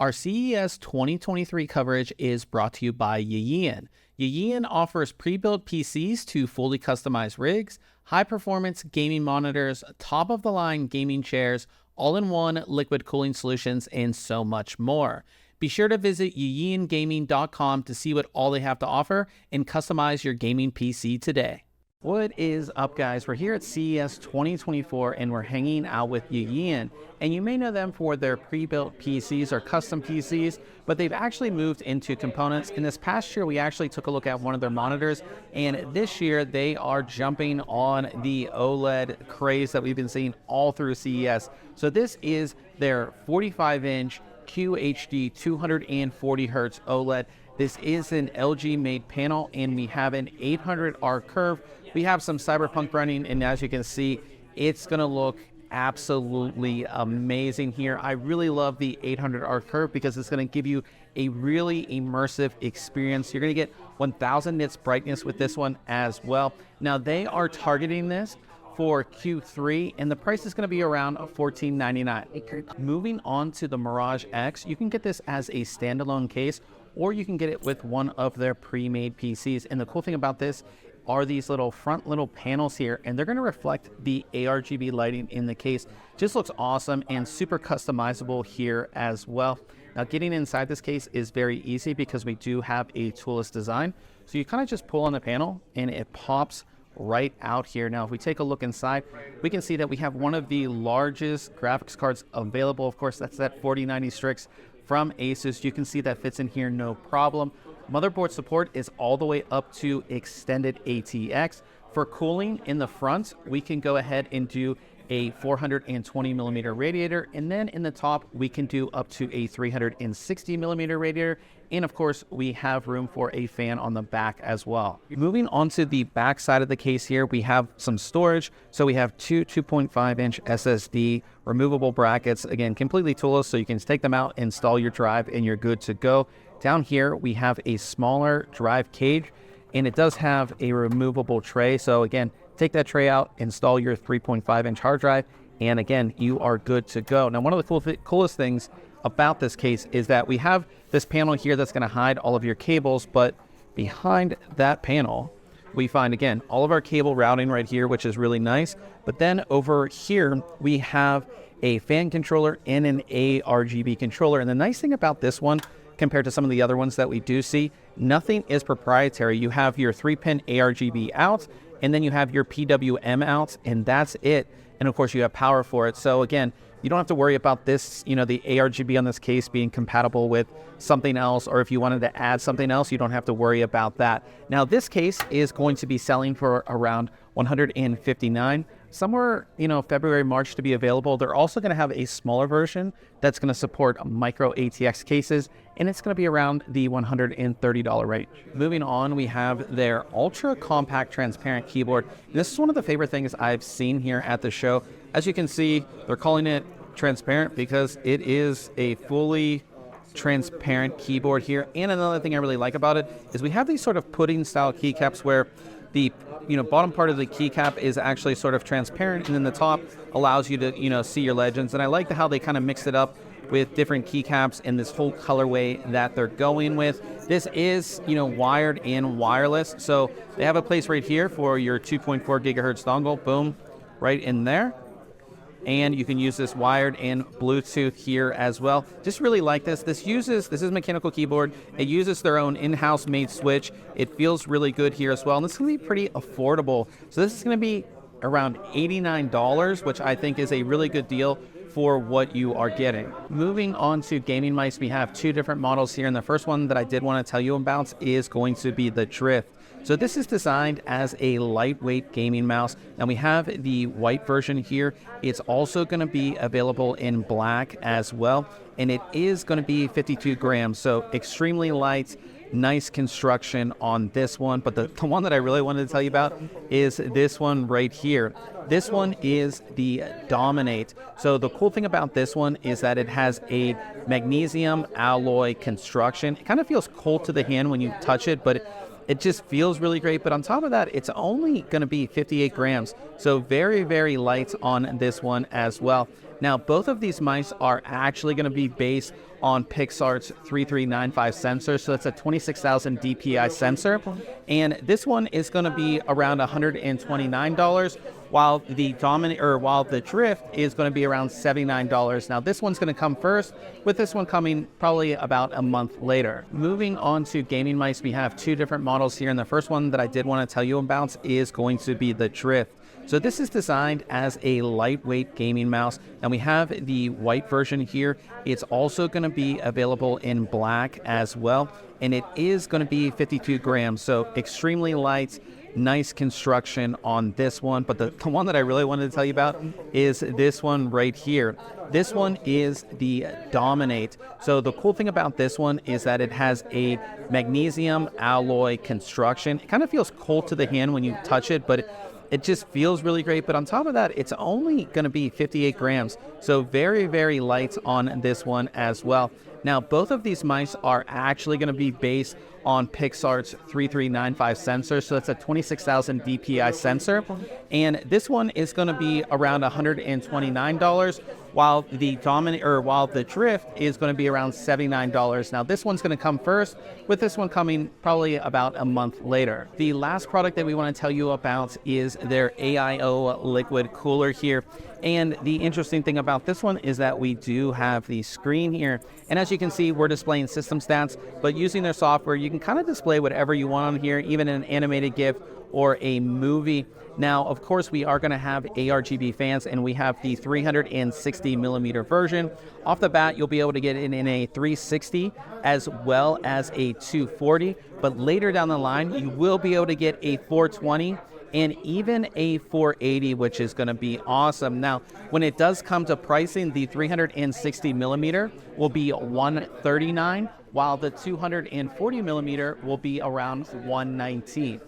Our CES 2023 coverage is brought to you by YEYIAN. YEYIAN offers pre-built PCs to fully customized rigs, high-performance gaming monitors, top-of-the-line gaming chairs, all-in-one liquid cooling solutions, and so much more. Be sure to visit YEYIANgaming.com to see what all they have to offer and customize your gaming PC today. What is up, guys? We're here at CES 2024 and we're hanging out with YEYIAN. And you may know them for their pre-built PCs or custom PCs, but they've actually moved into components. In this past year, we actually took a look at one of their monitors, and this year they are jumping on the OLED craze that we've been seeing all through CES. So this is their 45-inch QHD 240 Hertz OLED. This is an LG made panel and we have an 800R curve. We have some Cyberpunk running, and as you can see, it's gonna look absolutely amazing here. I really love the 800R curve because it's gonna give you a really immersive experience. You're gonna get 1000 nits brightness with this one as well. Now they are targeting this for Q3, and the price is going to be around $14.99. Moving on to the Mirage X, you can get this as a standalone case, or you can get it with one of their pre-made PCs. And the cool thing about this are these little panels here, and they're going to reflect the ARGB lighting in the case. Just looks awesome and super customizable here as well. Now getting inside this case is very easy because we do have a toolless design. So you kind of just pull on the panel and it pops right out here. Now if we take a look inside, we can see that we have one of the largest graphics cards available. Of course, that's that 4090 Strix from Asus. You can see that fits in here no problem. Motherboard support is all the way up to extended ATX. For cooling in the front, we can go ahead and do a 420 millimeter radiator, and then in the top we can do up to a 360 millimeter radiator, and of course we have room for a fan on the back as well. Moving on to the back side of the case here, we have some storage. So we have two 2.5-inch SSD removable brackets, again completely toolless, so you can just take them out, install your drive, and you're good to go. Down here we have a smaller drive cage, and it does have a removable tray. So again, take that tray out, install your 3.5-inch hard drive, and again, you are good to go. Now, one of the coolest things about this case is that we have this panel here that's going to hide all of your cables, but behind that panel, we find, again, all of our cable routing right here, which is really nice. But then over here, we have a fan controller and an ARGB controller. And the nice thing about this one, compared to some of the other ones that we do see, nothing is proprietary. You have your 3-pin ARGB out, and then you have your PWM out, and that's it. And of course you have power for it. So again, you don't have to worry about this, the ARGB on this case being compatible with something else, or if you wanted to add something else, you don't have to worry about that. Now this case is going to be selling for around $159, somewhere, February, March to be available. They're also going to have a smaller version that's going to support micro ATX cases, and it's going to be around the $130 range. Moving on, we have their ultra compact transparent keyboard. This is one of the favorite things I've seen here at the show. As you can see, they're calling it transparent because it is a fully transparent keyboard here. And another thing I really like about it is we have these sort of pudding style keycaps where the bottom part of the keycap is actually sort of transparent, and then the top allows you to see your legends. And I like how they kind of mixed it up with different keycaps and this whole colorway that they're going with. This is wired and wireless, so they have a place right here for your 2.4 gigahertz dongle, boom, right in there. And you can use this wired and Bluetooth here as well. Just really like this. This is a mechanical keyboard. It uses their own in-house made switch. It feels really good here as well. And this is gonna be pretty affordable. So this is gonna be around $89, which I think is a really good deal for what you are getting. Moving on to gaming mice, we have two different models here. And the first one that I did want to tell you about is going to be the Drift. So this is designed as a lightweight gaming mouse, and we have the white version here. It's also going to be available in black as well, and it is going to be 52 grams, so extremely light. Nice construction on this one, but the one that I really wanted to tell you about is this one right here. This one is the Dominate. So the cool thing about this one is that it has a magnesium alloy construction. It kind of feels cold to the hand when you touch it, but it just feels really great. But on top of that, it's only going to be 58 grams. So very, very light on this one as well. Now, both of these mice are actually going to be based on Pixar's 3395 sensor, so it's a 26,000 DPI sensor, and this one is going to be around $129, while the Drift is going to be around $79. Now, this one's going to come first, with this one coming probably about a month later. Moving on to gaming mice, we have two different models here, and the first one that I did want to tell you about is going to be the Drift. So this is designed as a lightweight gaming mouse, and we have the white version here. It's also going to be available in black as well, and it is going to be 52 grams, so extremely light. Nice construction on this one, but the one that I really wanted to tell you about is this one right here. This one is the Dominate. So the cool thing about this one is that it has a magnesium alloy construction. It kind of feels cold to the hand when you touch it, but it just feels really great. But on top of that, it's only going to be 58 grams. So very, very light on this one as well. Now, both of these mice are actually going to be based on Pixar's 3395 sensor, so it's a 26,000 DPI sensor, and this one is going to be around $129, while the Drift is going to be around $79. Now, this one's going to come first, with this one coming probably about a month later. The last product that we want to tell you about is their AIO liquid cooler here. And the interesting thing about this one is that we do have the screen here. And as you can see, we're displaying system stats, but using their software, you can kind of display whatever you want on here, even an animated GIF or a movie. Now, of course, we are going to have ARGB fans, and we have the 360 millimeter version. Off the bat, you'll be able to get it in a 360 as well as a 240, but later down the line, you will be able to get a 420 and even a 480, which is going to be awesome. Now, when it does come to pricing, the 360 millimeter will be $139, while the 240 millimeter will be around $119.